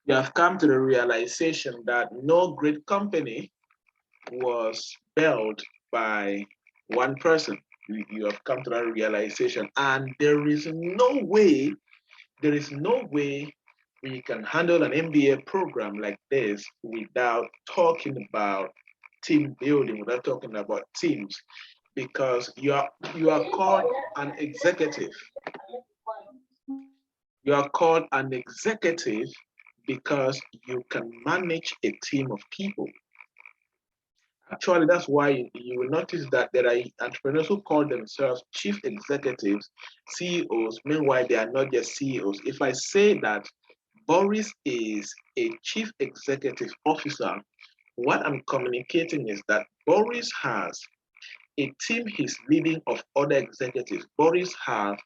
You have come to the realization that no great company was built by one person. You have come to that realization, and there is no way we can handle an MBA program like this without talking about team building, without talking about teams, because you are called an executive. You are called an executive because you can manage a team of people. Actually, that's why you will notice that there are entrepreneurs who call themselves chief executives, CEOs. Meanwhile, they are not just CEOs. If I say that Boris is a chief executive officer, what I'm communicating is that Boris has a team he's leading of other executives. Boris has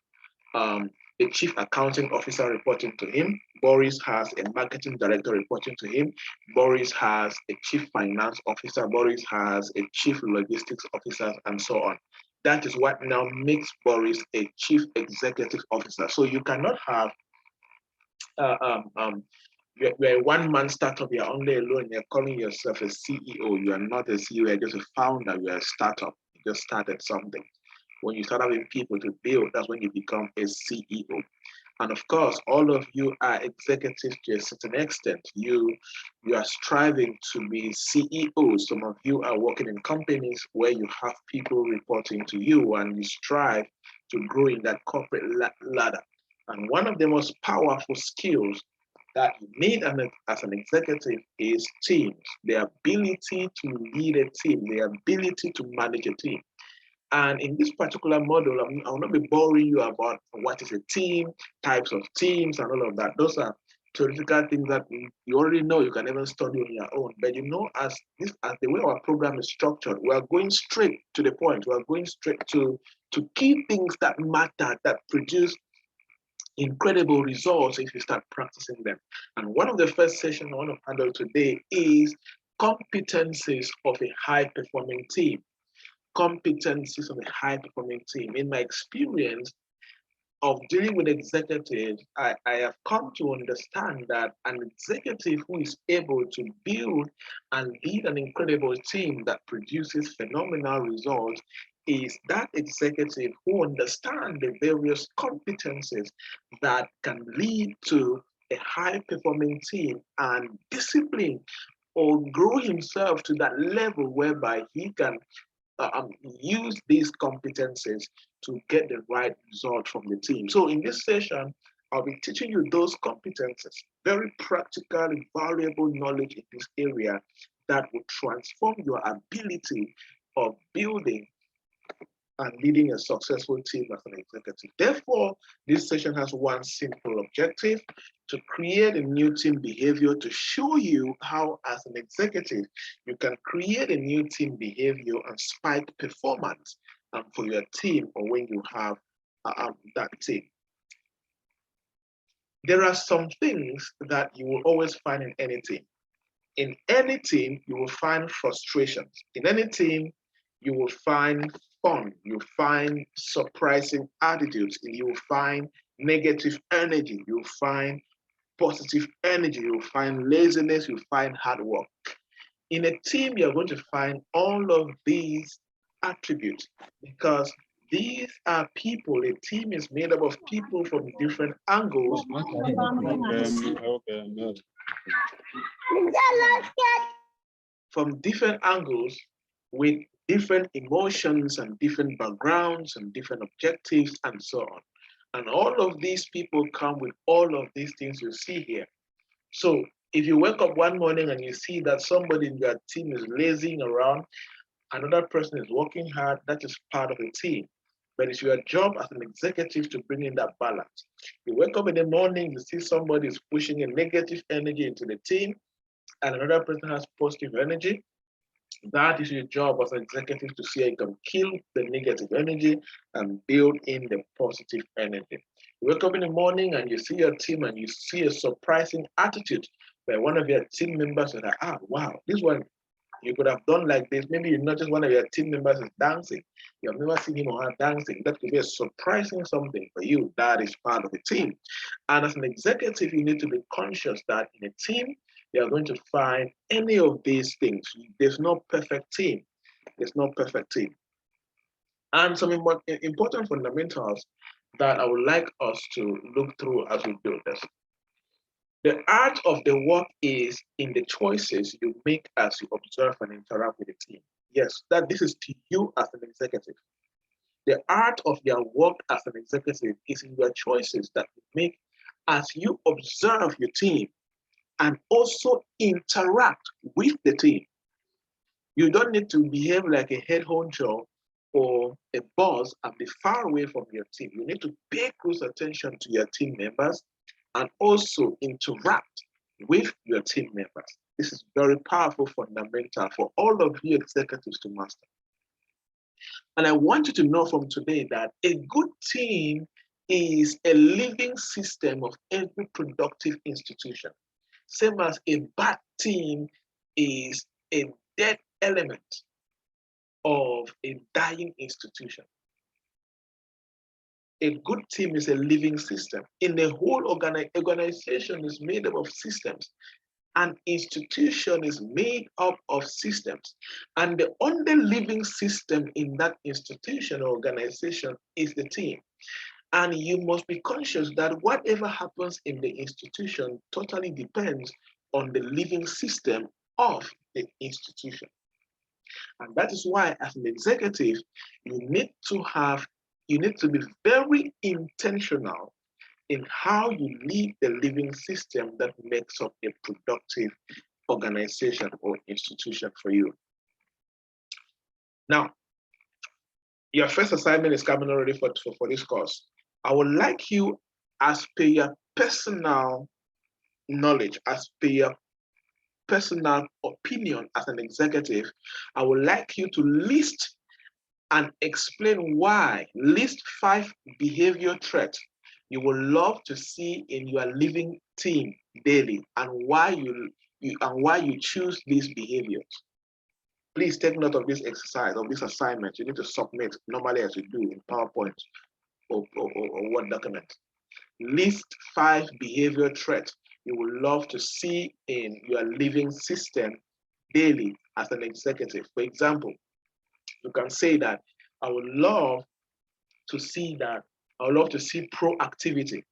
the chief accounting officer reporting to him. Boris has a marketing director reporting to him. Boris has a chief finance officer. Boris has a chief logistics officer, and so on. That is what now makes Boris a chief executive officer. So you cannot have uh, um, um, you're a one-man startup, you're only alone, you're calling yourself a CEO. You are not a CEO, you're just a founder, you're a startup. You just started something. When you start having people to build, that's when you become a CEO. And of course, all of you are executives to a certain extent. You are striving to be CEOs. Some of you are working in companies where you have people reporting to you, and you strive to grow in that corporate ladder. And one of the most powerful skills that you need as an executive is teams, the ability to lead a team, the ability to manage a team. And in this particular model, I will not be boring you about what is a team, types of teams, and all of that. Those are theoretical things that you already know. You can even study on your own. But you know, as the way our program is structured, we are going straight to the point. We are going straight to key things that matter, that produce incredible results if you start practicing them. And one of the first sessions I want to handle today is competencies of a high-performing team. Competencies of a high-performing team. In my experience of dealing with executives, I have come to understand that an executive who is able to build and lead an incredible team that produces phenomenal results is that executive who understands the various competencies that can lead to a high-performing team and discipline or grow himself to that level whereby he can use these competencies to get the right result from the team. So in this session, I'll be teaching you those competencies, very practical, valuable knowledge in this area that will transform your ability of building and leading a successful team as an executive. Therefore, this session has one simple objective: to create a new team behavior, to show you how, as an executive, you can create a new team behavior and spike performance for your team or when you have that team. There are some things that you will always find in any team. In any team, you will find frustrations. In any team, you will find fun, you find surprising attitudes, and you will find negative energy, you'll find positive energy, you'll find laziness, you'll find hard work. In a team, you're going to find all of these attributes because these are people. A team is made up of people from different angles. From different angles with different emotions and different backgrounds and different objectives and so on. And all of these people come with all of these things you see here. So if you wake up one morning and you see that somebody in your team is lazing around, another person is working hard, that is part of the team. But it's your job as an executive to bring in that balance. You wake up in the morning, you see somebody is pushing a negative energy into the team, and another person has positive energy. That is your job as an executive to see how you can kill the negative energy and build in the positive energy. You wake up in the morning and you see your team and you see a surprising attitude where one of your team members said, wow, this one You could have done like this. Maybe you notice one of your team members is dancing. You have never seen him or her dancing. That could be a surprising something for you. That is part of the team. And as an executive, you need to be conscious that in a team, you are going to find any of these things. There's no perfect team. There's no perfect team. And some important fundamentals that I would like us to look through as we do this. The art of the work is in the choices you make as you observe and interact with the team. Yes, that this is to you as an executive. The art of your work as an executive is in your choices that you make as you observe your team and also interact with the team. You don't need to behave like a head honcho or a boss and be far away from your team. You need to pay close attention to your team members and also interact with your team members. This is very powerful, fundamental for all of you executives to master. And I want you to know from today that a good team is a living system of every productive institution. Same as a bad team is a dead element of a dying institution. A good team is a living system. In the whole organization is made up of systems. An institution is made up of systems. And the only living system in that institution or organization is the team. And you must be conscious that whatever happens in the institution totally depends on the living system of the institution. And that is why, as an executive, you need to be very intentional in how you lead the living system that makes up a productive organization or institution for you. Now, your first assignment is coming already for this course. I would like you, as per your personal knowledge, as per your personal opinion as an executive, I would like you to list and explain why. List 5 behavior traits you would love to see in your living team daily, and why you choose these behaviors. Please take note of this exercise, of this assignment. You need to submit normally as you do in PowerPoint or Word document. List 5 behavior traits you would love to see in your living system daily as an executive. For example, you can say that I would love to see proactivity.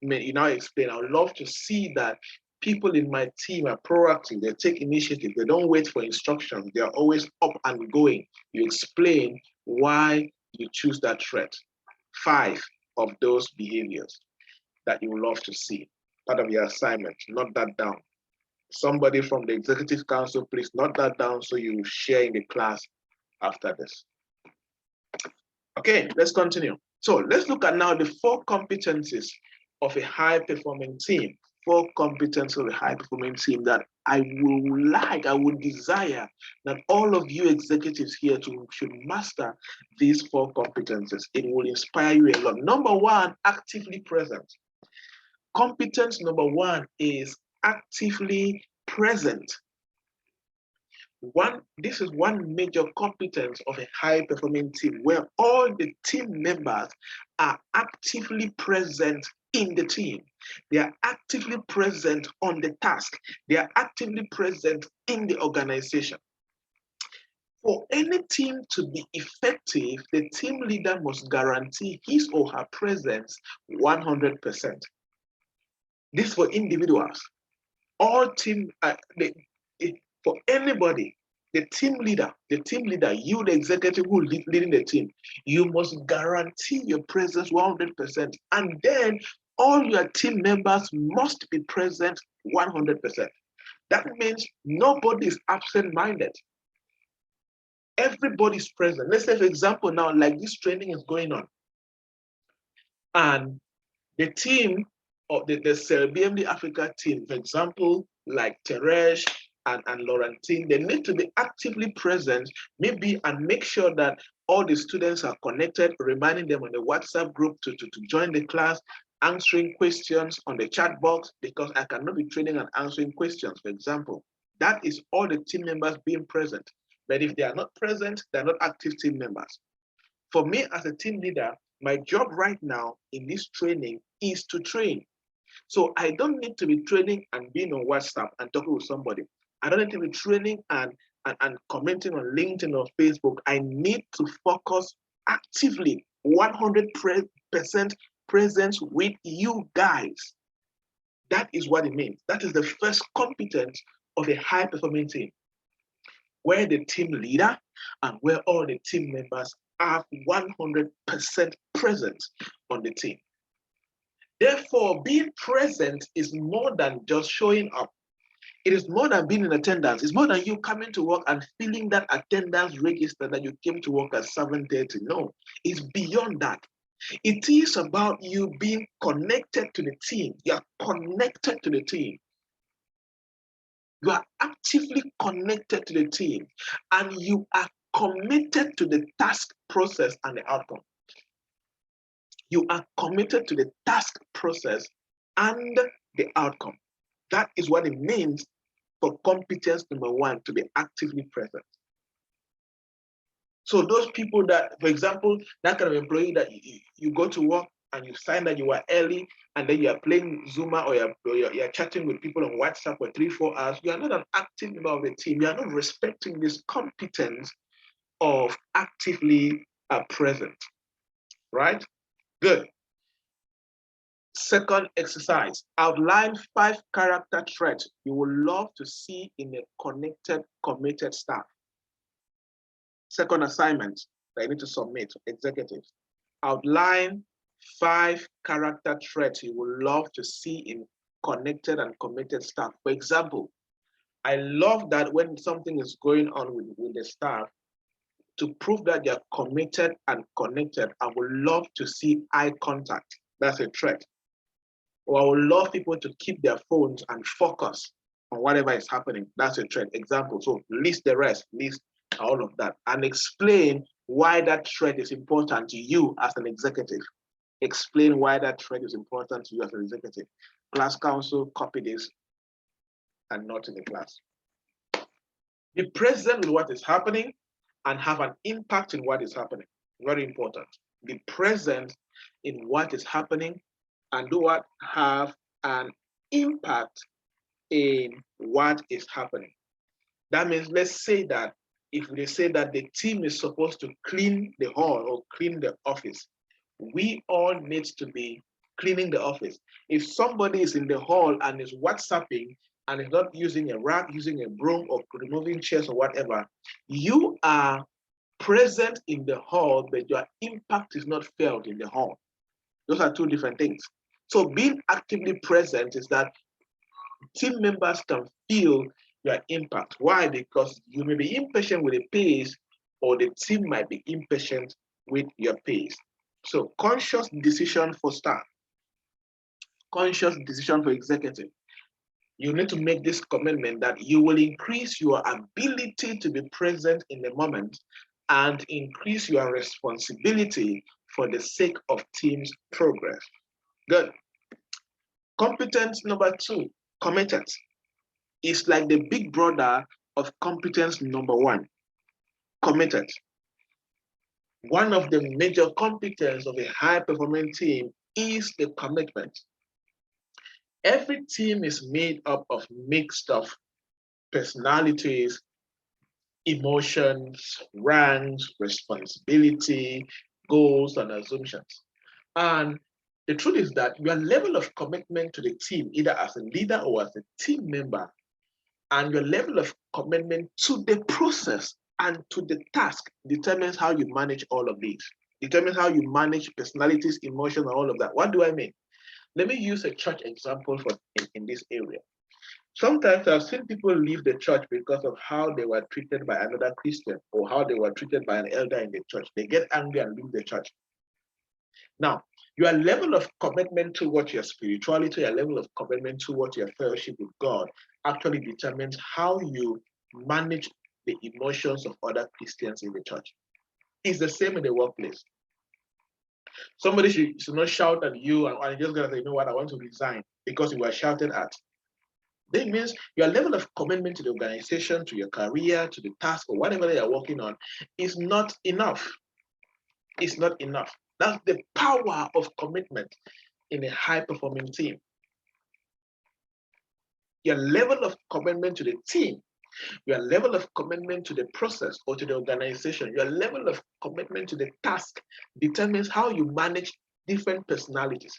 You now explain, I would love to see that people in my team are proactive, they take initiative, they don't wait for instructions, they are always up and going. You explain why you choose that trait. 5 of those behaviors that you would love to see. Part of your assignment, note that down. Somebody from the executive council, please note that down so you share in the class after this. Okay, let's continue. So let's look at now the 4 competencies of a high-performing team. 4 competencies of a high-performing team that I would desire that all of you executives here should master these 4 competencies. It will inspire you a lot. Number 1, actively present. Competence number 1 is actively present. This is one major competence of a high-performing team, where all the team members are actively present in the team. They are actively present on the task. They are actively present in the organization. For any team to be effective, the team leader must guarantee his or her presence 100%. This for individuals. All team, for anybody, the team leader, you, the executive who leading the team, you must guarantee your presence 100%. And then all your team members must be present 100%. That means nobody is absent-minded. Everybody's present. Let's say, for example, now, like this training is going on, and the team of the BMD Africa team, for example, like Teresh and Laurentine, they need to be actively present, maybe, and make sure that all the students are connected, reminding them on the WhatsApp group to join the class, answering questions on the chat box, because I cannot be training and answering questions, for example. That is all the team members being present. But if they are not present, they're not active team members. For me as a team leader, my job right now in this training is to train. So I don't need to be training and being on WhatsApp and talking with somebody. I don't need to be training and commenting on LinkedIn or Facebook. I need to focus actively, 100% presence with you guys. That is what it means. That is the first competence of a high-performing team, where the team leader and where all the team members are 100% present on the team. Therefore, being present is more than just showing up. It is more than being in attendance. It's more than you coming to work and feeling that attendance register that you came to work at 7:30. No, it's beyond that. It is about you being connected to the team. You are connected to the team. You are actively connected to the team, and you are committed to the task, process, and the outcome. You are committed to the task, process, and the outcome. That is what it means for competence number one, to be actively present. So those people that, for example, that kind of employee that you go to work and you sign that you are early, and then you are playing Zuma or you're chatting with people on WhatsApp for 3-4 hours, you are not an active member of the team. You are not respecting this competence of actively present, right? Good. Second exercise, outline 5 character traits you would love to see in a connected, committed staff. Second assignment that you need to submit to executives. Outline 5 character traits you would love to see in connected and committed staff. For example, I love that when something is going on with the staff, to prove that they're committed and connected, I would love to see eye contact. That's a trait. Or I would love people to keep their phones and focus on whatever is happening. That's a trait. Example. So list the rest, list all of that, and explain why that trait is important to you as an executive. Explain why that trait is important to you as an executive. Class council, copy this and not in the class. Be present with what is happening and have an impact in what is happening. Very important. Be present in what is happening and do what? Have an impact in what is happening. That means, let's say that if they say that the team is supposed to clean the hall or clean the office, we all need to be cleaning the office. If somebody is in the hall and is WhatsApping and is not using a rag, using a broom, or removing chairs or whatever, you are present in the hall, but your impact is not felt in the hall. Those are two different things. So being actively present is that team members can feel your impact. Why? Because you may be impatient with the pace, or the team might be impatient with your pace. So conscious decision for staff, conscious decision for executive. You need to make this commitment that you will increase your ability to be present in the moment and increase your responsibility for the sake of team's progress. Good. Competence number 2, committed. Is like the big brother of competence number 1, committed. One of the major competences of a high-performing team is the commitment. Every team is made up of mixed of personalities, emotions, ranks, responsibility, goals, and assumptions. And the truth is that your level of commitment to the team, either as a leader or as a team member, and your level of commitment to the process and to the task determines how you manage all of these, determines how you manage personalities, emotions, and all of that. What do I mean? Let me use a church example in this area. Sometimes I've seen people leave the church because of how they were treated by another Christian or how they were treated by an elder in the church. They get angry and leave the church. Now, your level of commitment towards your spirituality, your level of commitment towards your fellowship with God actually determines how you manage the emotions of other Christians in the church. It's the same in the workplace. Somebody should not shout at you and you're just gonna say, you know what, I want to resign because you were shouted at. That means your level of commitment to the organization, to your career, to the task, or whatever you're working on is not enough. It's not enough. That's the power of commitment in a high-performing team. Your level of commitment to the team, your level of commitment to the process or to the organization, your level of commitment to the task determines how you manage different personalities,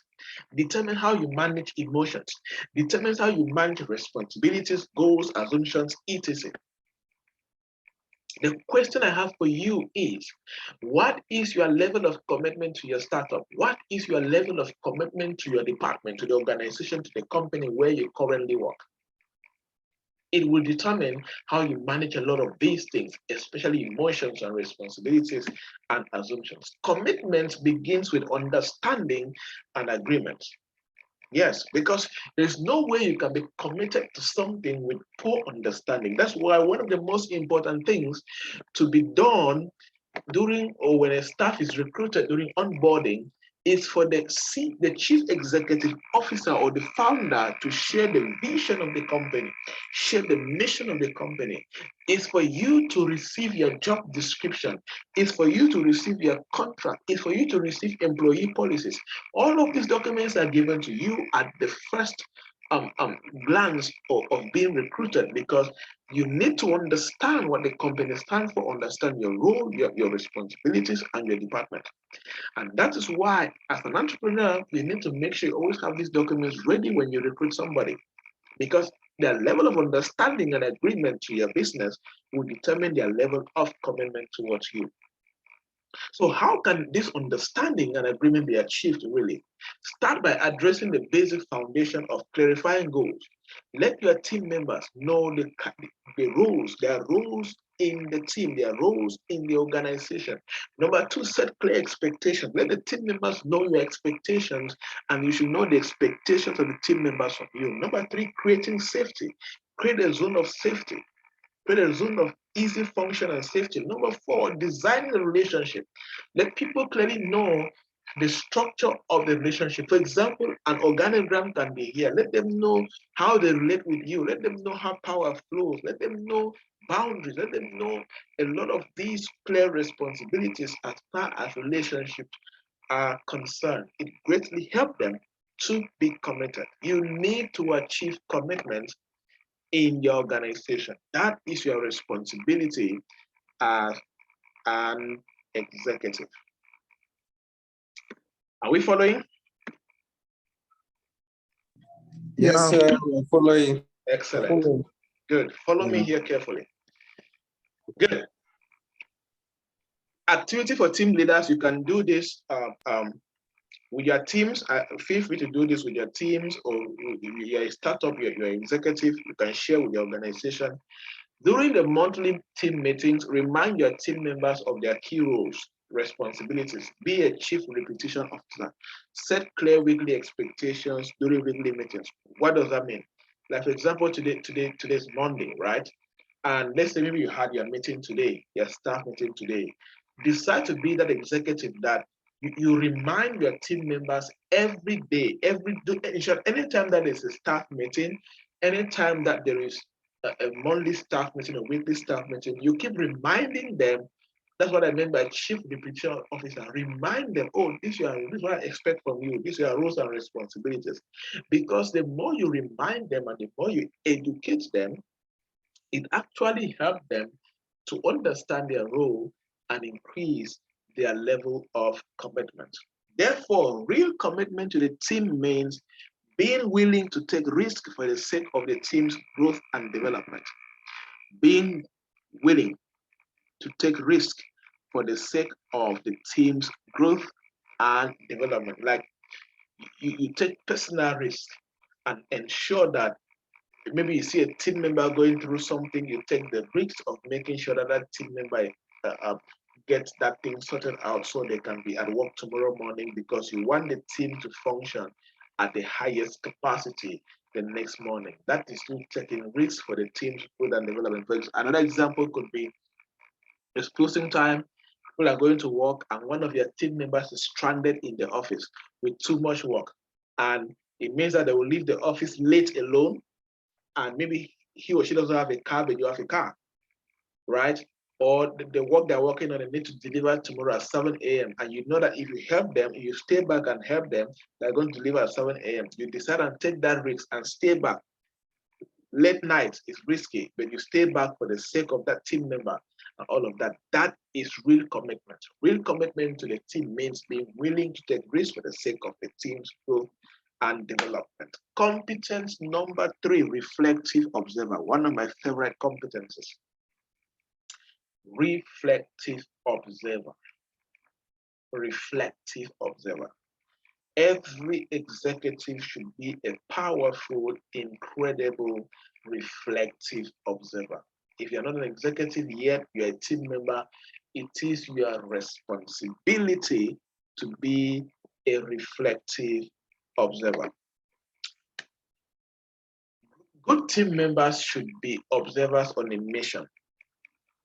determines how you manage emotions, determines how you manage responsibilities, goals, assumptions, etc. The question I have for you is, what is your level of commitment to your startup? What is your level of commitment to your department, to the organization, to the company where you currently work? It will determine how you manage a lot of these things, especially emotions and responsibilities and assumptions. Commitment begins with understanding and agreement. Yes, because there's no way you can be committed to something with poor understanding. That's why one of the most important things to be done during or when a staff is recruited during onboarding is for the chief executive officer or the founder to share the vision of the company, share the mission of the company. It's for you to receive your job description. It's for you to receive your contract. It's for you to receive employee policies. All of these documents are given to you at the first glance of being recruited, because you need to understand what the company stands for, understand your role, your responsibilities, and your department. And that is why, as an entrepreneur, you need to make sure you always have these documents ready when you recruit somebody, because their level of understanding and agreement to your business will determine their level of commitment towards you. So how can this understanding and agreement be achieved really? Start by addressing the basic foundation of clarifying goals. Let your team members know the roles, their roles in the team, their roles in the organization. Number two, set clear expectations. Let the team members know your expectations, and you should know the expectations of the team members of you. Number three, creating safety. Create a zone of safety. Create a zone of easy function and safety. Number four, designing the relationship. Let people clearly know the structure of the relationship. For example, an organogram can be here. Let them know how they relate with you. Let them know how power flows. Let them know boundaries. Let them know a lot of these clear responsibilities as far as relationships are concerned. It greatly helps them to be committed. You need to achieve commitment in your organization. That is your responsibility as an executive. Are we following? Yes, sir, we're following. Excellent. Good. Follow me here carefully. Good. Activity for team leaders. You can do this with your teams. Feel free to do this with your teams, or you're a startup, you're an executive. You can share with your organization. During the monthly team meetings, remind your team members of their key roles, responsibilities. Be a chief repetition officer. Set clear weekly expectations during weekly meetings. What does that mean? Like, for example, today's Monday, right? And let's say maybe you had your meeting today, your staff meeting today. Decide to be that executive that you remind your team members every day, anytime that there's a staff meeting, anytime that there is a monthly staff meeting, a weekly staff meeting, you keep reminding them. That's what I meant by chief repetition officer. Remind them, oh, this is what I expect from you. These are your roles and responsibilities. Because the more you remind them and the more you educate them, it actually helps them to understand their role and increase their level of commitment. Therefore, real commitment to the team means being willing to take risks for the sake of the team's growth and development. Being willing to take risks for the sake of the team's growth and development. Like you take personal risk and ensure that maybe you see a team member going through something, you take the risk of making sure that that team member gets that thing sorted out so they can be at work tomorrow morning, because you want the team to function at the highest capacity the next morning. That is you taking risks for the team's growth and development. For another example could be it's closing time, people are going to work, and one of your team members is stranded in the office with too much work. And it means that they will leave the office late alone. and maybe he or she doesn't have a car, but you have a car, right? Or the work they're working on, they need to deliver tomorrow at 7 a.m. And you know that if you help them, if you stay back and help them, they're going to deliver at 7 a.m. You decide and take that risk and stay back. Late night is risky, but you stay back for the sake of that team member and all of that. That is real commitment. Real commitment to the team means being willing to take risks for the sake of the team's growth and development. Competence number 3, reflective observer. One of my favorite competences. Reflective observer. Reflective observer. Every executive should be a powerful, incredible, reflective observer. If you're not an executive yet, you're a team member, it is your responsibility to be a reflective observer. Good team members should be observers on a mission.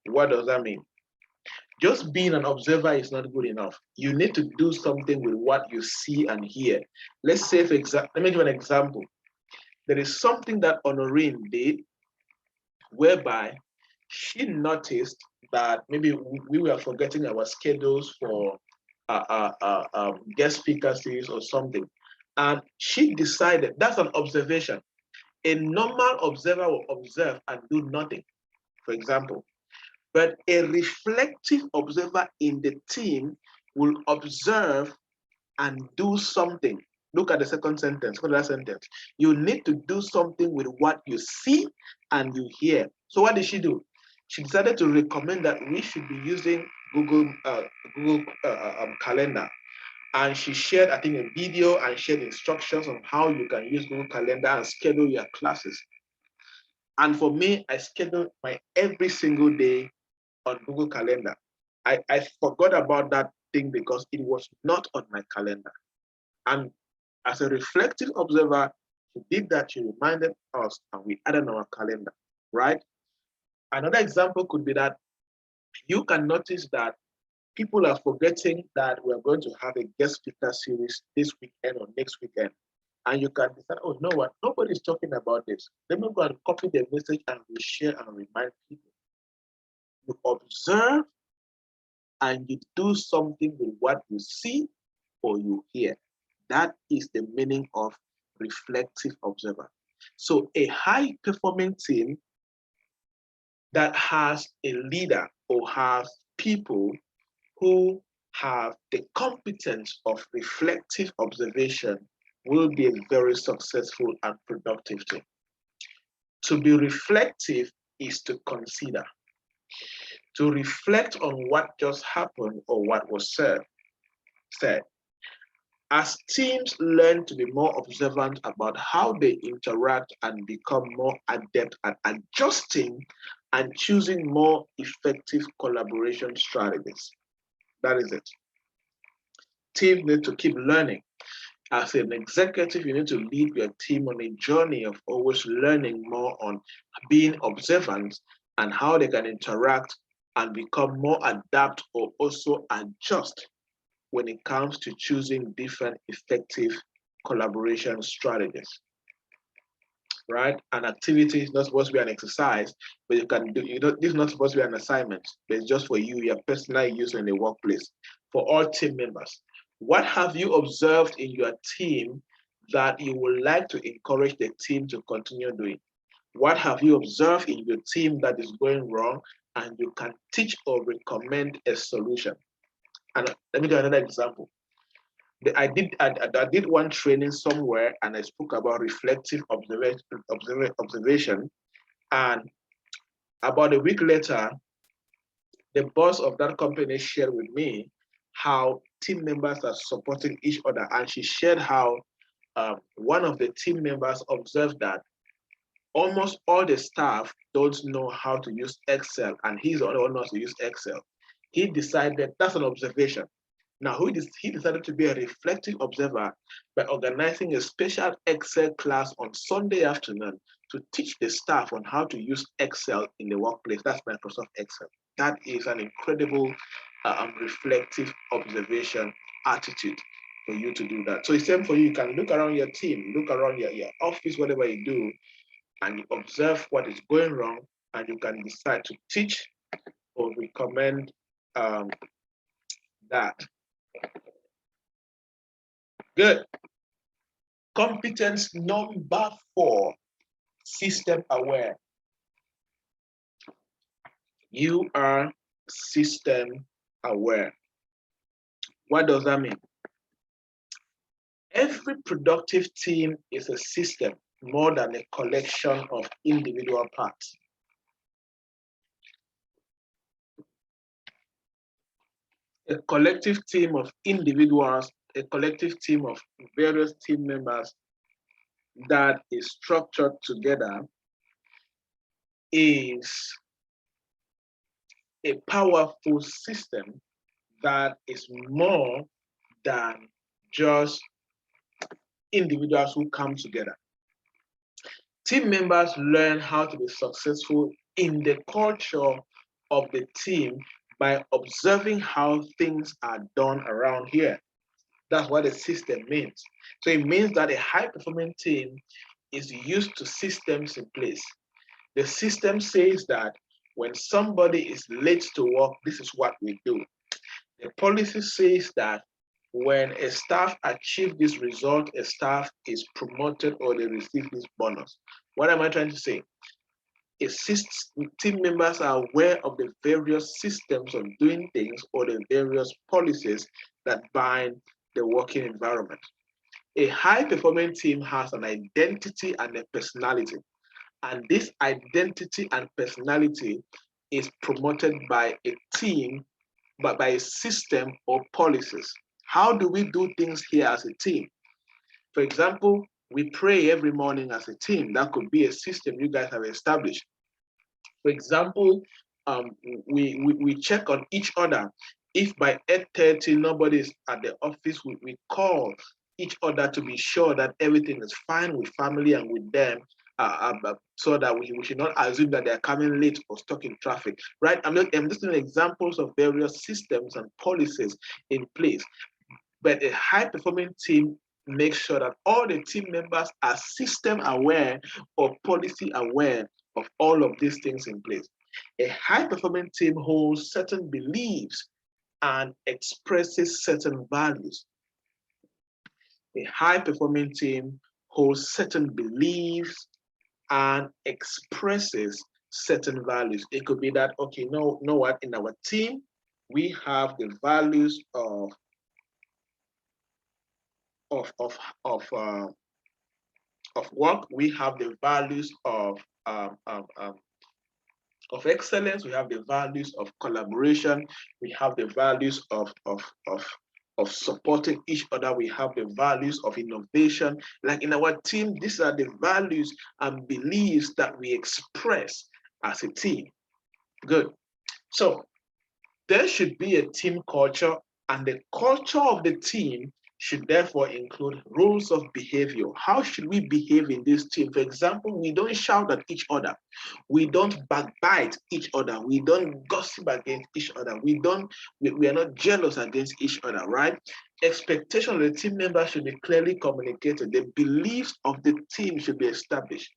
What does that mean? Just being an observer is not good enough. You need to do something with what you see and hear. Let's say, for example, let me give an example. There is something that Honorine did whereby she noticed that maybe we were forgetting our schedules for guest speaker series or something. And she decided, that's an observation. A normal observer will observe and do nothing, for example. But a reflective observer in the team will observe and do something. Look at the second sentence. Look at that sentence. You need to do something with what you see and you hear. So what did she do? She decided to recommend that we should be using Google Calendar. And she shared, I think, a video and shared instructions on how you can use Google Calendar and schedule your classes. And for me, I schedule my every single day on Google Calendar. I forgot about that thing because it was not on my calendar. And as a reflective observer, she did that, she reminded us, and we added on our calendar, right? Another example could be that you can notice that people are forgetting that we're going to have a guest speaker series this weekend or next weekend. And you can decide, oh, you know what? Nobody's talking about this. Let me go and copy the message and we share and remind people. You observe and you do something with what you see or you hear. That is the meaning of reflective observer. So a high performing team that has a leader or has people who have the competence of reflective observation will be a very successful and productive team. To be reflective is to consider, to reflect on what just happened or what was said. As teams learn to be more observant about how they interact and become more adept at adjusting and choosing more effective collaboration strategies. That is it. Teams need to keep learning. As an executive, you need to lead your team on a journey of always learning more on being observant and how they can interact and become more adept or also adjust when it comes to choosing different effective collaboration strategies, right? An activity is not supposed to be an exercise, but you can do, this is not supposed to be an assignment, but it's just for you, your personal use in the workplace. For all team members, what have you observed in your team that you would like to encourage the team to continue doing? What have you observed in your team that is going wrong and you can teach or recommend a solution? And let me give another example. I did one training somewhere and I spoke about reflective observation. And about a week later, the boss of that company shared with me how team members are supporting each other. And she shared how one of the team members observed that almost all the staff don't know how to use Excel, and he's the only one who knows to use Excel. He decided, that's an observation. Now, he decided to be a reflective observer by organizing a special Excel class on Sunday afternoon to teach the staff on how to use Excel in the workplace. That's Microsoft Excel. That is an incredible reflective observation attitude for you to do that. So it's same for you. You can look around your team, look around your office, whatever you do, and you observe what is going wrong, and you can decide to teach or recommend that. Good. Competence number 4, system aware. You are system aware. What does that mean? Every productive team is a system more than a collection of individual parts. A collective team of individuals, a collective team of various team members that is structured together is a powerful system that is more than just individuals who come together. Team members learn how to be successful in the culture of the team by observing how things are done around here. That's what a system means. So it means that a high-performing team is used to systems in place. The system says that when somebody is late to work, this is what we do. The policy says that when a staff achieves this result, a staff is promoted or they receive this bonus. What am I trying to say? Team members are aware of the various systems of doing things or the various policies that bind the working environment. A high-performing team has an identity and a personality. And this identity and personality is promoted by a team, but by a system or policies. How do we do things here as a team? For example, we pray every morning as a team. That could be a system you guys have established. For example, we check on each other. If by 8:30 nobody is at the office, we call each other to be sure that everything is fine with family and with them, so that we should not assume that they're coming late or stuck in traffic, right? I'm just giving examples of various systems and policies in place. But a high-performing team makes sure that all the team members are system aware or policy aware of all of these things in place. A high-performing team holds certain beliefs and expresses certain values. A high-performing team holds certain beliefs and expresses certain values. It could be that, okay, know what, in our team, we have the values of work. We have the values of excellence. We have the values of collaboration. We have the values of supporting each other. We have the values of innovation. Like in our team, these are the values and beliefs that we express as a team. Good. So there should be a team culture, and the culture of the team should therefore include rules of behavior. How should we behave in this team? For example, we don't shout at each other. We don't backbite each other. We don't gossip against each other. We are not jealous against each other, right? Expectation of the team members should be clearly communicated. The beliefs of the team should be established.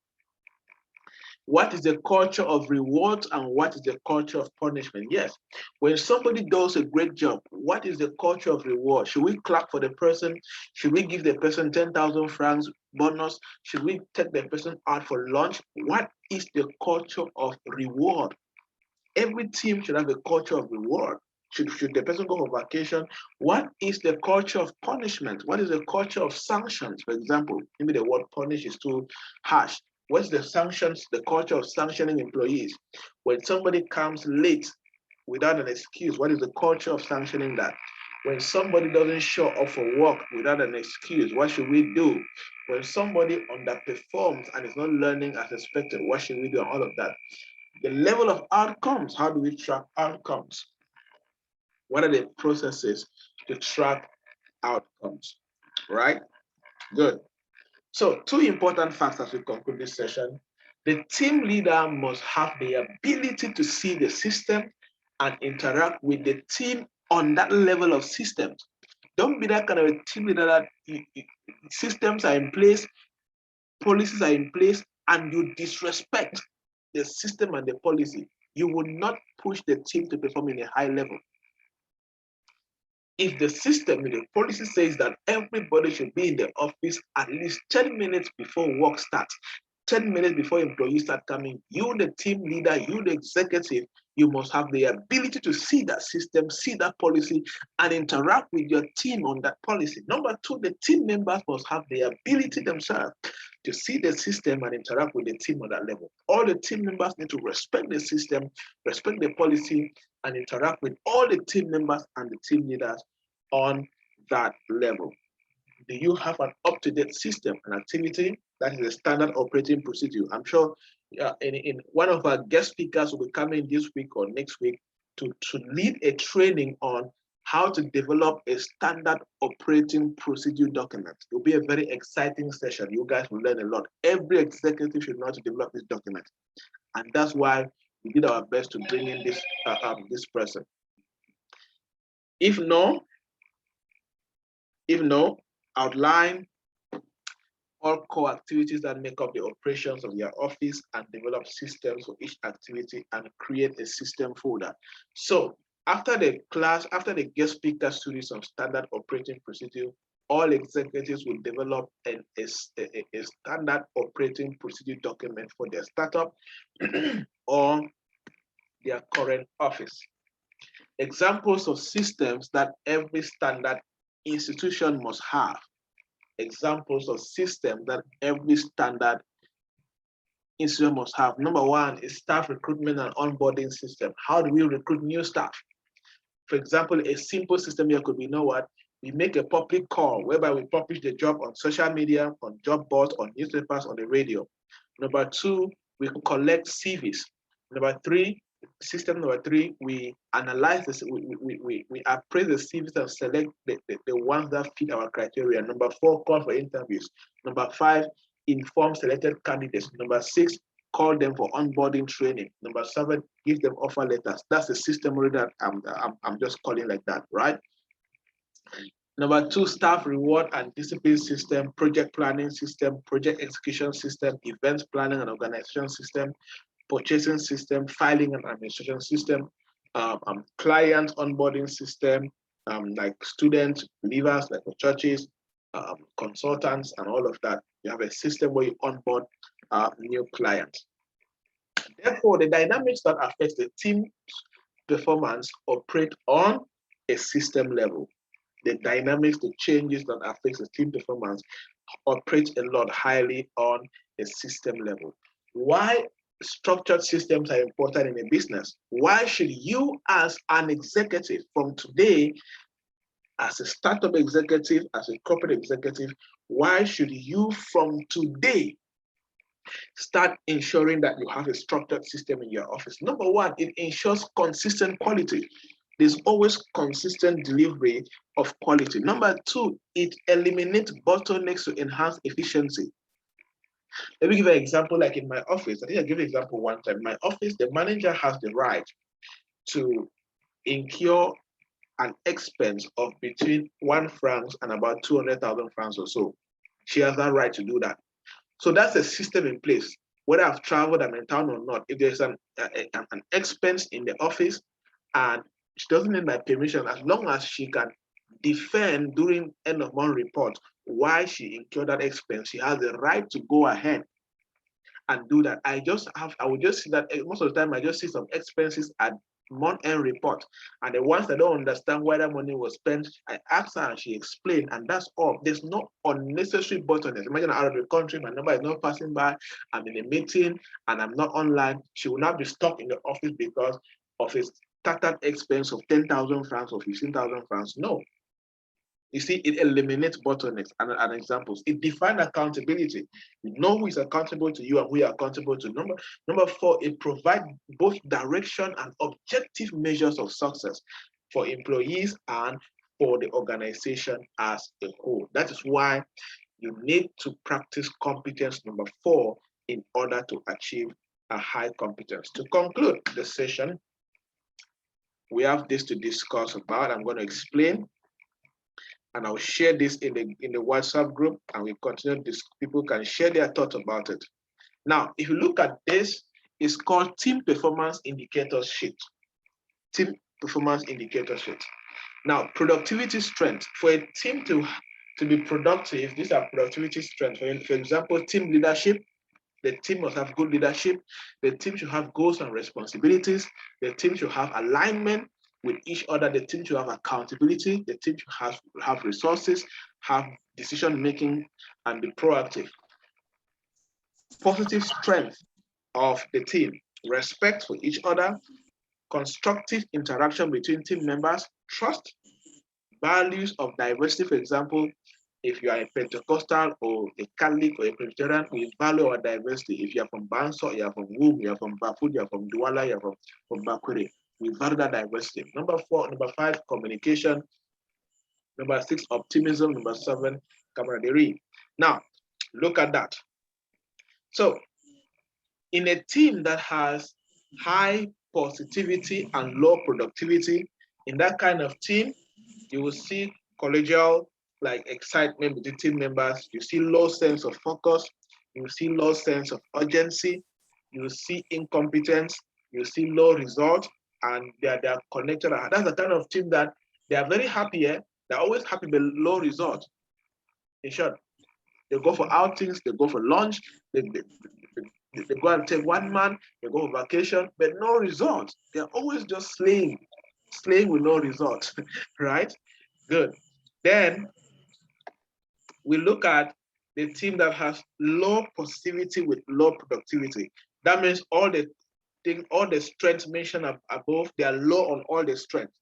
What is the culture of rewards and what is the culture of punishment? Yes, when somebody does a great job, what is the culture of reward? Should we clap for the person? Should we give the person 10,000 francs bonus? Should we take the person out for lunch? What is the culture of reward? Every team should have a culture of reward. Should the person go for vacation? What is the culture of punishment? What is the culture of sanctions? For example, maybe the word punish is too harsh. What's the sanctions, the culture of sanctioning employees? When somebody comes late without an excuse, what is the culture of sanctioning that? When somebody doesn't show up for work without an excuse, what should we do? When somebody underperforms and is not learning as expected, what should we do on all of that? The level of outcomes, how do we track outcomes? What are the processes to track outcomes, right? Good. So 2 important facts as we conclude this session. The team leader must have the ability to see the system and interact with the team on that level of systems. Don't be that kind of a team leader that systems are in place, policies are in place, and you disrespect the system and the policy, you will not push the team to perform in a high level. If the system, the policy says that everybody should be in the office at least 10 minutes before work starts, 10 minutes before employees start coming, you, the team leader, you, the executive, you must have the ability to see that system, see that policy, and interact with your team on that policy. Number two, the team members must have the ability themselves to see the system and interact with the team on that level. All the team members need to respect the system, respect the policy, and interact with all the team members and the team leaders on that level. Do you have an up-to-date system and activity? That is a standard operating procedure. I'm sure in one of our guest speakers will be coming this week or next week to lead a training on how to develop a standard operating procedure document. It will be a very exciting session. You guys will learn a lot. Every executive should know how to develop this document. And that's why we did our best to bring in this person. If no, outline all core activities that make up the operations of your office and develop systems for each activity and create a system folder. So after the class, after the guest speaker series on standard operating procedure, all executives will develop a standard operating procedure document for their startup or their current office. Examples of systems that every standard institution must have. Examples of systems that every standard institution must have. Number one is staff recruitment and onboarding system. How do we recruit new staff? For example, a simple system here could be, you know what? We make a public call whereby we publish the job on social media, on job boards, on newspapers, on the radio. Number two, we collect CVs. System number three, we analyze this, we appraise the CVs and select the ones that fit our criteria. Number four, call for interviews. Number five, inform selected candidates. Number six, call them for onboarding training. Number seven, give them offer letters. That's the system that I'm just calling like that, right? Number two, staff reward and discipline system, project planning system, project execution system, events planning and organization system, purchasing system, filing and administration system, client onboarding system, like students, leavers, like for churches, consultants, and all of that. You have a system where you onboard new clients. Therefore, the dynamics that affect the team's performance operate on a system level. The dynamics, the changes that affect the team performance operate a lot highly on a system level. Why structured systems are important in a business? Why should you, as an executive from today, as a startup executive, as a corporate executive, why should you from today start ensuring that you have a structured system in your office? Number one, it ensures consistent quality. There's always consistent delivery of quality. Number two, it eliminates bottlenecks to enhance efficiency. Let me give an example, like in my office. I think I gave an example one time. In my office, the manager has the right to incur an expense of between 1 franc and about 200,000 francs or so. She has that right to do that. So that's a system in place. Whether I've traveled, I'm in town or not, if there's an expense in the office and she doesn't need my permission, as long as she can defend during end of month report why she incurred that expense, she has the right to go ahead and do that. I will just see that most of the time I just see some expenses at month-end report, and the ones that don't understand why that money was spent, I ask her and she explained, and that's all. There's no unnecessary bottlenecks. Imagine I'm out of the country, my number is not passing by, I'm in a meeting and I'm not online. She will not be stuck in the office because of a startup expense of 10,000 francs or 15,000 francs. No. You see, it eliminates bottlenecks and examples. It defines accountability. You know who is accountable to you and who you are accountable to. Number four, it provides both direction and objective measures of success for employees and for the organization as a whole. That is why you need to practice competence number four in order to achieve a high competence. To conclude the session, we have this to discuss about. I'm going to explain, and I'll share this in the WhatsApp group, and we continue this. People can share their thoughts about it. Now, if you look at this, it's called team performance indicator sheet. Team performance indicator sheet. Now, productivity strength. For a team to be productive, these are productivity strengths. For example, team leadership. The team must have good leadership. The team should have goals and responsibilities. The team should have alignment with each other. The team should have accountability. The team should have resources, have decision making, and be proactive. Positive strength of the team, respect for each other, constructive interaction between team members, trust, values of diversity. For example, if you are a Pentecostal or a Catholic or a Presbyterian, we value our diversity. If you are from Banso, you are from Womb, you are from Bafud, you are from Douala, you are from Bakwere, we value that diversity. Number 5, communication. Number 6, optimism. Number 7, camaraderie. Now, look at that. So, in a team that has high positivity and low productivity, in that kind of team, you will see collegial like excitement between team members. You see low sense of focus. You see low sense of urgency. You see incompetence. You see low result, and they are connected. That's the kind of team that they are very happy. They're always happy with low result. In short, they go for outings. They go for lunch. They go and take one man. They go on vacation, but no result. They're always just slaying with no result, right? Good. Then we look at the team that has low positivity with low productivity. That means all the strengths mentioned above, they are low on all the strengths.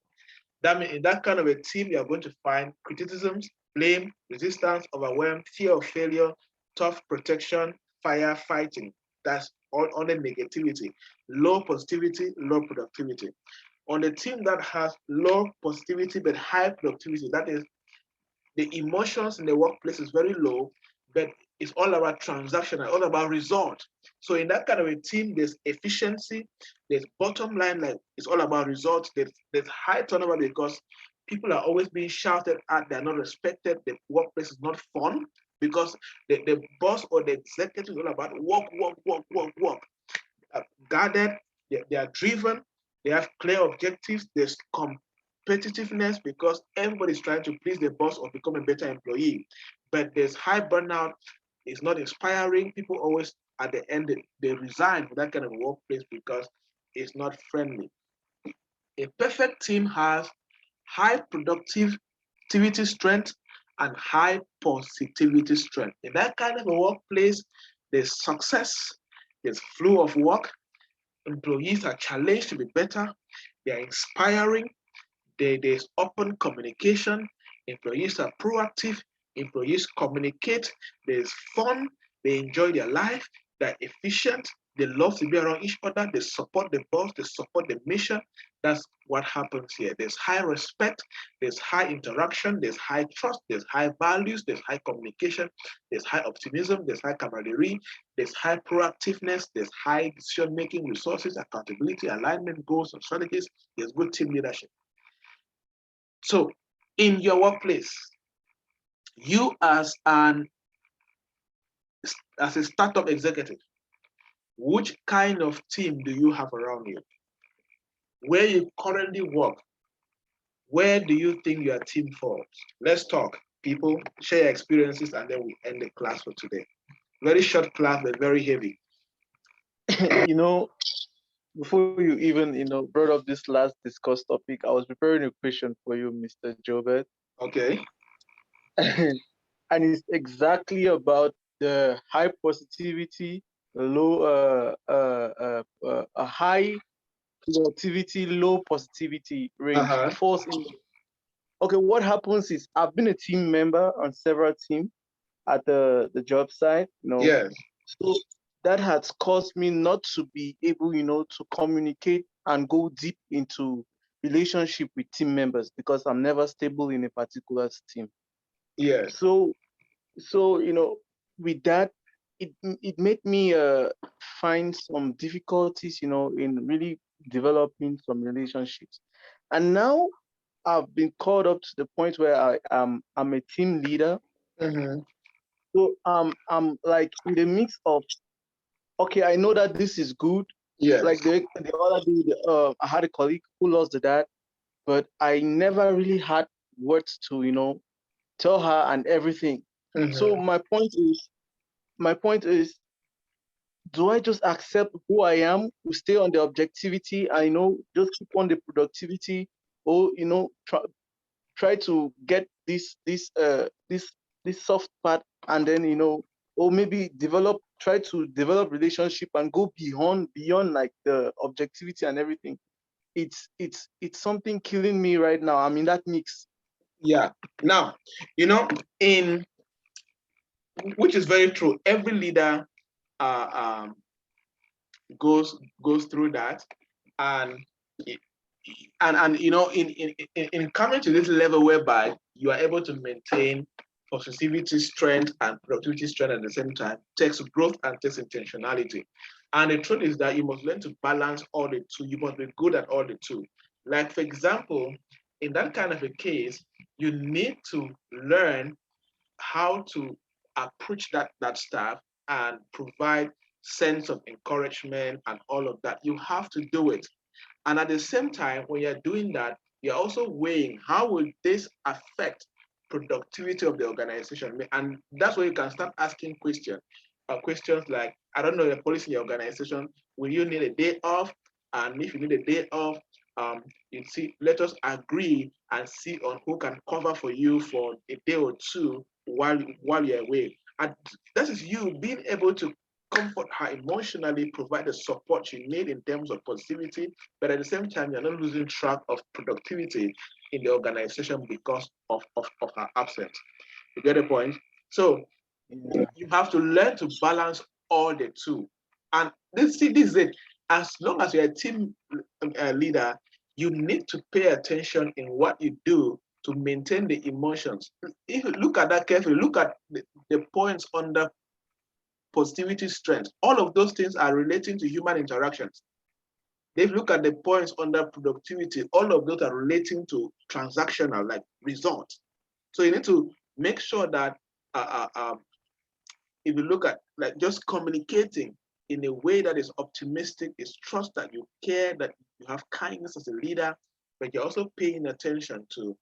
That means in that kind of a team, you are going to find criticisms, blame, resistance, overwhelm, fear of failure, tough protection, firefighting. That's all the negativity. Low positivity, low productivity. On the team that has low positivity but high productivity, that is, the emotions in the workplace is very low, but it's all about transactional, all about result. So in that kind of a team, there's efficiency, there's bottom line, like it's all about results. There's high turnover because people are always being shouted at, they're not respected, the workplace is not fun because the boss or the executive is all about work. Guarded, they are driven, they have clear objectives, there's competitiveness because everybody's trying to please the boss or become a better employee. But there's high burnout, it's not inspiring. People always, at the end, they resign for that kind of workplace because it's not friendly. A perfect team has high productivity strength and high positivity strength. In that kind of a workplace, there's success, there's flow of work, employees are challenged to be better, they are inspiring, there's open communication, employees are proactive, employees communicate, there's fun, they enjoy their life, they're efficient, they love to be around each other, they support the boss, they support the mission. That's what happens here. There's high respect, there's high interaction, there's high trust, there's high values, there's high communication, there's high optimism, there's high camaraderie, there's high proactiveness, there's high decision-making, resources, accountability, alignment, goals, and strategies, there's good team leadership. So in your workplace, you as a startup executive, which kind of team do you have around you? Where you currently work, where do you think your team falls? Let's talk, people, share your experiences, and then we end the class for today. Very short class, but very heavy. Before you even, brought up this last discussed topic, I was preparing a question for you, Mr. Joybert. Okay. And it's exactly about the high positivity, low, a high productivity, low positivity range. Falls in. Okay, what happens is I've been a team member on several teams at the job site. Yes. So that has caused me not to be able, to communicate and go deep into relationship with team members because I'm never stable in a particular team. Yes. So with that, it made me find some difficulties, in really developing some relationships. And now I've been called up to the point where I'm a team leader. Mm-hmm. So I'm like in the mix of okay, I know that this is good. Yes. Like the other day, I had a colleague who lost the dad, but I never really had words to, tell her and everything. So my point is, do I just accept who I am, stay on the objectivity, and just keep on the productivity, or try to get this soft part, and then or maybe try to develop relationship and go beyond like the objectivity and everything. It's something killing me right now. I mean, that mix. Yeah. Now, in which is very true. Every leader goes through that, and in coming to this level whereby you are able to maintain positivity strength and productivity strength at the same time, takes growth and takes intentionality. And the truth is that you must learn to balance all the two. You must be good at all the two. Like, for example, in that kind of a case, you need to learn how to approach that staff and provide sense of encouragement and all of that. You have to do it. And at the same time, when you're doing that, you're also weighing how will this affect productivity of the organization. And that's where you can start asking questions. Questions like, I don't know, the policy in your organization, will you need a day off? And if you need a day off, you see, let us agree and see on who can cover for you for a day or two while you're away. And that is you being able to comfort her emotionally, provide the support she needs in terms of positivity, but at the same time, you're not losing track of productivity in the organization because of her absence. You get the point? So you have to learn to balance all the two. And this is it. As long as you're a team leader, you need to pay attention in what you do to maintain the emotions. If you look at that carefully, look at the points under positivity, strength. All of those things are relating to human interactions. If you look at the points under productivity, all of those are relating to transactional, like results. So you need to make sure that if you look at like just communicating in a way that is optimistic, is trust that you care, that you have kindness as a leader, but you're also paying attention to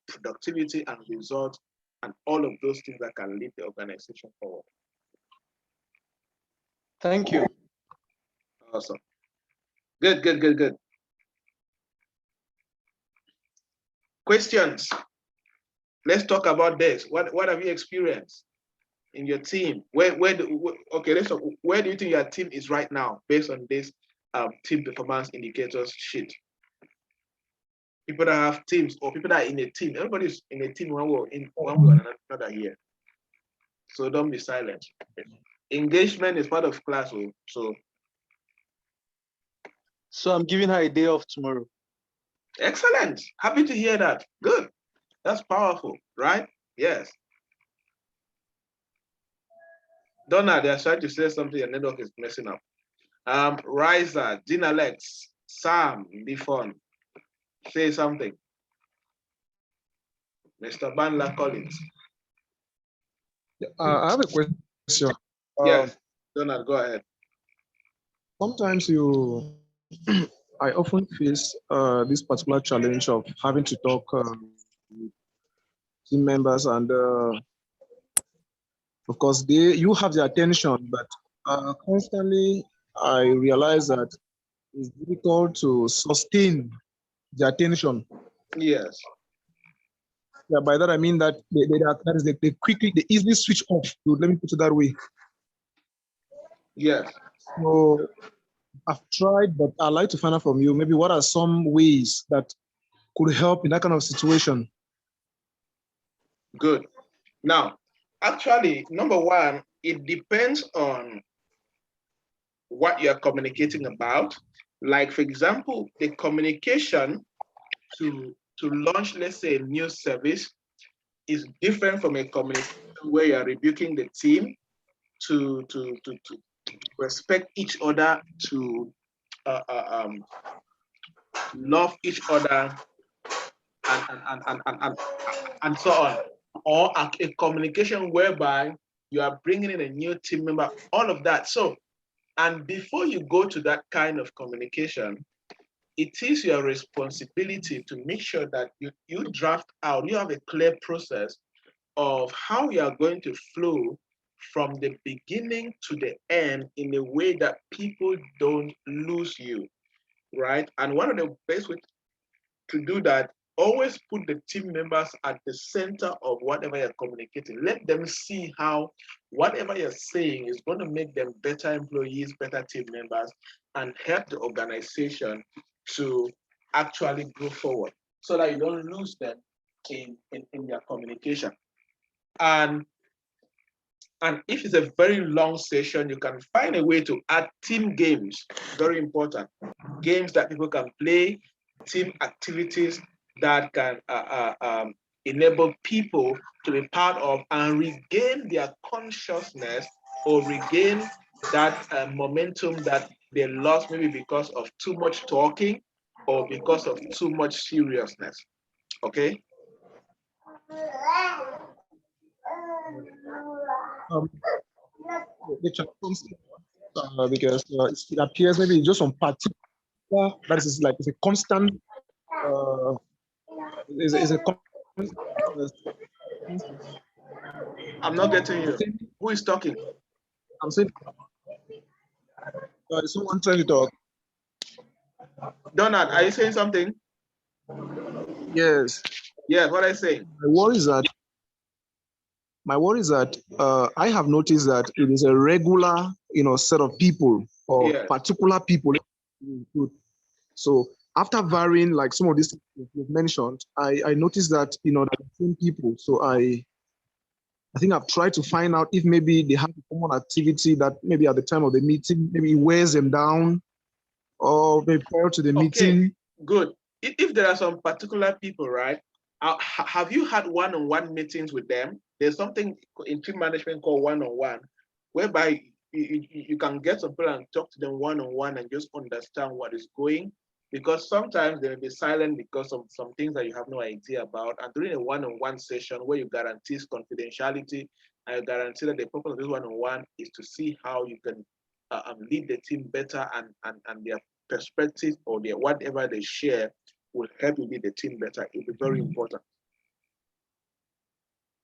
productivity and results and all of those things that can lead the organization forward. Thank you. Awesome. Good. Questions? Let's talk about this. What have you experienced in your team? Okay, let's talk. Where do you think your team is right now based on this team performance indicators sheet? People that have teams or people that are in a team. Everybody's in a team one way or another here. So don't be silent. Engagement is part of class. So I'm giving her a day off tomorrow. Excellent. Happy to hear that. Good. That's powerful, right? Yes. Donna, they're trying to say something, your network is messing up. Riser, Dean Alex, Sam, Bifon, say something. Mr. Banla Collins. I have a question. Yes, Donald, go ahead. Sometimes I often face this particular challenge of having to talk with team members, and of course you have their attention, but constantly I realize that it's difficult to sustain the attention. Yes. Yeah, by that I mean that they easily switch off. Let me put it that way. Yes. So I've tried, but I'd like to find out from you, maybe what are some ways that could help in that kind of situation? Good. Now, actually, number one, it depends on what you're communicating about. Like, for example, the communication to launch, let's say, a new service is different from a communication where you're rebuking the team to respect each other, to love each other, and so on. Or a communication whereby you are bringing in a new team member, all of that. So, and before you go to that kind of communication, it is your responsibility to make sure that you draft out, you have a clear process of how you are going to flow from the beginning to the end in a way that people don't lose you, right? And one of the best ways to do that, always put the team members at the center of whatever you're communicating. Let them see how whatever you're saying is going to make them better employees, better team members, and help the organization to actually go forward so that you don't lose them in their communication. And if it's a very long session, you can find a way to add team games, very important. Games that people can play, team activities that can enable people to be part of and regain their consciousness or regain that momentum that they lost maybe because of too much talking or because of too much seriousness, okay? The challenge because it appears maybe just on particular, that is like it's a constant, is a I'm not getting you. Who is talking? I'm saying someone trying to talk. Donald, are you saying something? Yes. Yes, what are you saying? My worry is that I have noticed that it is a regular, set of people or Yes. particular people. So after varying, like some of these you've mentioned, I noticed that the same people. So I think I've tried to find out if maybe they have a common activity that maybe at the time of the meeting, maybe it wears them down, or maybe prior to the meeting. Good. If there are some particular people, right? Have you had one-on-one meetings with them? There's something in team management called one-on-one, whereby you can get some people and talk to them one-on-one and just understand what is going. Because sometimes they'll be silent because of some things that you have no idea about. And during a one-on-one session where you guarantee confidentiality and you guarantee that the purpose of this one-on-one is to see how you can lead the team better and their perspective or their whatever they share will help you lead the team better. It will be very important.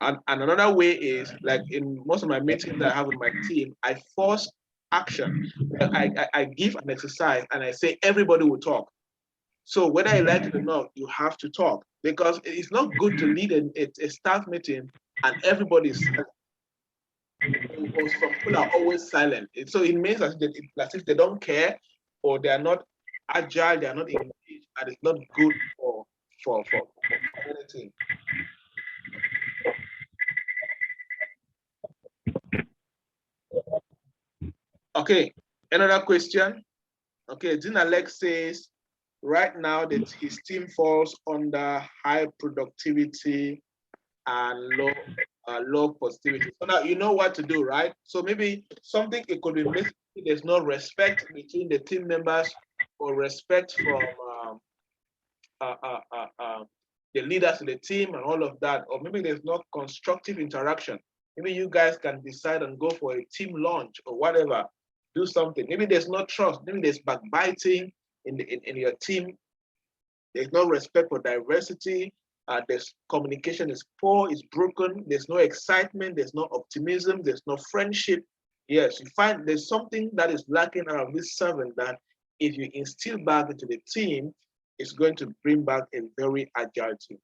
And another way is, like in most of my meetings that I have with my team, I force action. I give an exercise and I say everybody will talk. So whether you like it or not, you have to talk, because it's not good to lead a staff meeting and everybody is silent. Or some people are always silent. So it means as if they don't care or they are not agile, they are not engaged, and it's not good for anything. Okay, another question. Okay, Dinalek says, right now that his team falls under high productivity and low positivity. So now you know what to do, right? So maybe something it could be missing. There's no respect between the team members or respect from the leaders of the team and all of that, or maybe there's not constructive interaction. Maybe you guys can decide and go for a team lunch or whatever. Do something. Maybe there's no trust. Maybe there's backbiting in your team. There's no respect for diversity. There's communication is poor, is broken. There's no excitement. There's no optimism. There's no friendship. Yes, you find there's something that is lacking around this 7 that if you instill back into the team, it's going to bring back a very agile team.